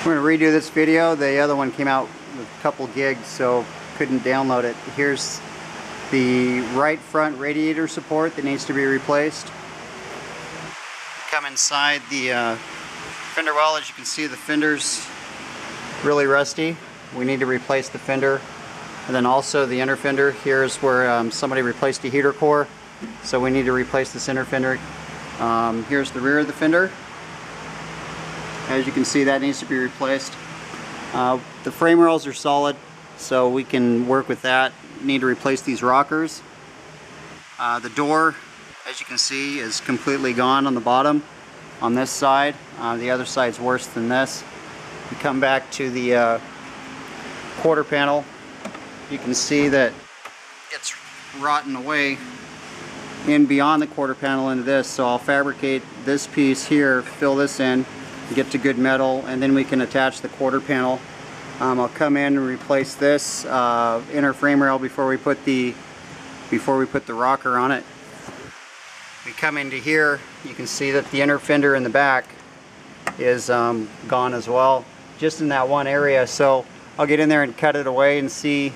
We're going to redo this video. The other one came out with a couple gigs, so couldn't download it. Here's the right front radiator support that needs to be replaced. Come inside the fender well. As you can see, the fender's really rusty. We need to replace the fender. And then also the inner fender. Here's where somebody replaced a heater core, so we need to replace this inner fender. Here's the rear of the fender. As you can see, that needs to be replaced. The frame rails are solid, so we can work with that. Need to replace these rockers. The door, as you can see, is completely gone on the bottom on this side. The other side's worse than this. We come back to the quarter panel. You can see that it's rotten away in beyond the quarter panel into this, so I'll fabricate this piece here, fill this in, get to good metal, and then we can attach the quarter panel. I'll come in and replace this inner frame rail before we put the rocker on it. We come into here, you can see that the inner fender in the back is gone as well, just in that one area. So I'll get in there and cut it away and see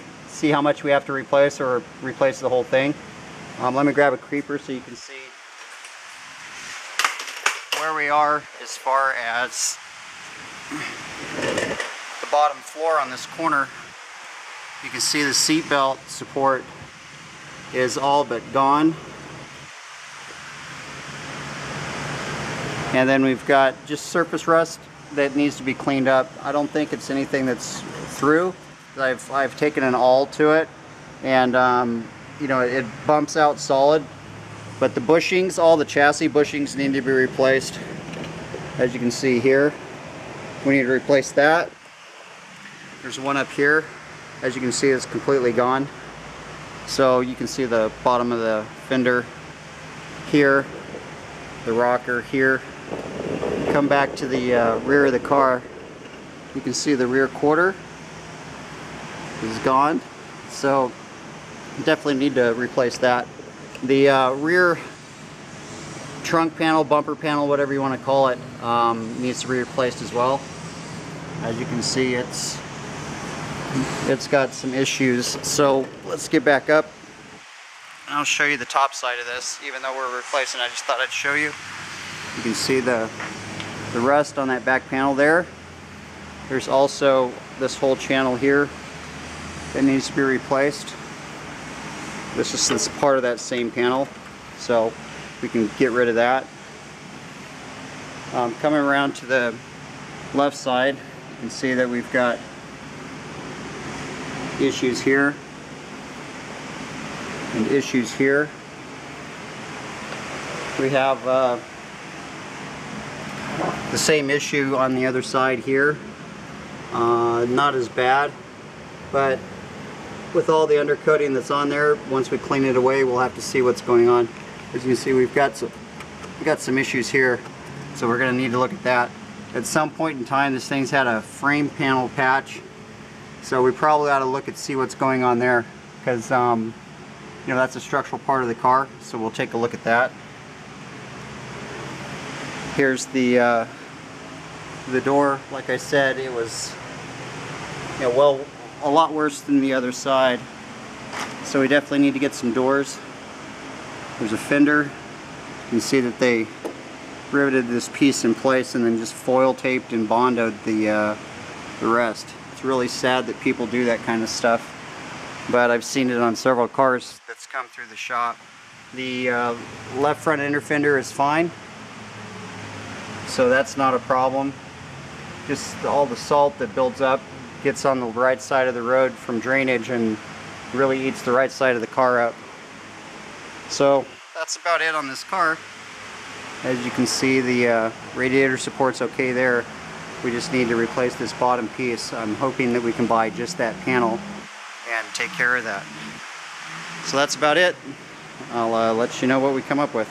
how much we have to replace, or replace the whole thing. Let me grab a creeper so you can see where we are as far as the bottom floor on this corner. You can see the seat belt support is all but gone. And then we've got just surface rust that needs to be cleaned up. I don't think it's anything that's through. I've taken an awl to it, and you know, it bumps out solid, but the bushings, all the chassis bushings need to be replaced. As you can see here, we need to replace that. There's one up here, as you can see, it's completely gone. So you can see the bottom of the fender here, the rocker here. Come back to the rear of the car, you can see the rear quarter is gone, so definitely need to replace that. The rear trunk panel, bumper panel, whatever you want to call it, needs to be replaced as well. As you can see, it's got some issues. So let's get back up and I'll show you the top side of this. Even though we're replacing, I just thought I'd show you. You can see the rust on that back panel there. There's also this whole channel here that needs to be replaced. This is part of that same panel, so we can get rid of that. Coming around to the left side, you can see that we've got issues here and issues here. We have the same issue on the other side here. Not as bad, but with all the undercoating that's on there, once we clean it away, we'll have to see what's going on. As you can see, we've got some issues here, so we're going to need to look at that. At some point in time, this thing's had a frame panel patch, so we probably ought to look and see what's going on there, because you know, that's a structural part of the car, so we'll take a look at that. Here's the door. Like I said, it was, you know, well, a lot worse than the other side, so we definitely need to get some doors. There's a fender. You can see that they riveted this piece in place and then just foil taped and bonded the rest. It's really sad that people do that kind of stuff, but I've seen it on several cars that's come through the shop. The left front inner fender is fine, so that's not a problem. Just all the salt that builds up gets on the right side of the road from drainage and really eats the right side of the car up. So that's about it on this car. As you can see, the radiator support's okay there. We just need to replace this bottom piece. I'm hoping that we can buy just that panel and take care of that. So that's about it. I'll let you know what we come up with.